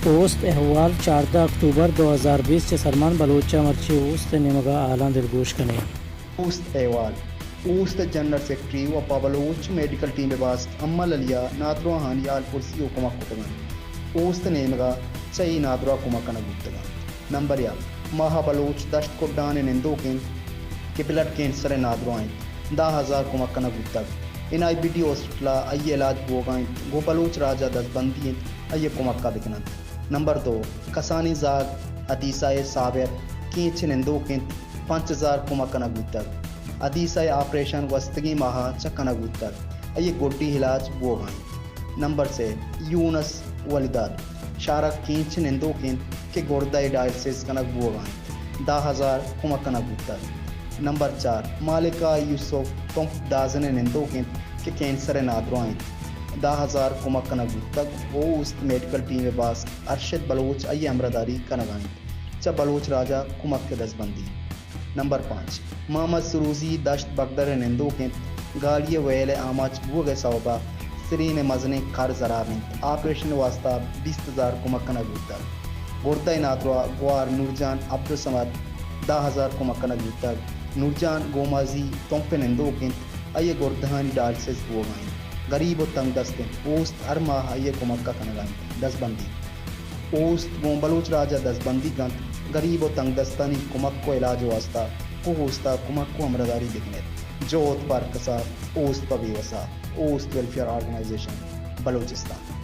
اوست احوال 14 اکتوبر 2020 چه سلمان بلوچا مرچی اوست نمگا آلان دلگوش کنے اوست احوال اوست جنرل سیکرٹری و پابلوچ میڈیکل ٹیم باست اما للیا نادرو ہانی آل پرسی حکومت کتگان اوست نیمگا چئی نادرو کمکن گوتگان نمبر یا ماہا بلوچ دشت کردان نندو کے بلڈ کینسر نادرو آئیں 10,000 کمکن گوتگ ان آئی بی ٹی ہاسپٹل آئی علاج بوگائیں گو بلوچ راجہ دس بندی آئی کمکا بکنن نمبر 2 کسانی زاگ ادیسائے صابر کینچ نندو کینت 5,000 کمکن گوتگ ادیسائے آپریشن وستگی ماہا چکن گوتگ آئی گوٹی علاج بوگائیں نمبر سے یونس والدار شارک کینچ نندو کینت کے گردائی ڈائلسس کنک بوگائیں 10,000 کمکن گوتگ نمبر 4 مالکہ یوسف پمپ دازن نندو کینت کے کینسر نادرو آئیں 10,000 کمکن گوتگ اوست میڈیکل ٹیم باس ارشد بلوچ ای امرداری کنگائیں چا بلوچ راجہ کمک کے دس بندی نمبر 5 محمد سروزی دشت بگدر نندو کینت گاڑی ویل آماچ بوگ صوبہ سرین مزنے کار زراریں آپریشن واسطہ 20,000 کمکن گوتگ گردائی نادرو گوار نورجان عبدالسمد 10,000 کمکن گوتگ نورجان گومازی تومپ نندو کینت ای گردہانی ڈالسس بوگائیں غریب و تنگ دست اوست ارما آئیے کمکہ کنگائیں دس بندی اوست گون بلوچ راجہ دس بندی گنت غریب و تنگ دستانی کمک کو علاج واسطہ کو ہوستا کمک کو امرداری دکھنے جوت پر کسا اوست پبی وسا اوست ویلفیئر آرگنائزیشن بلوچستان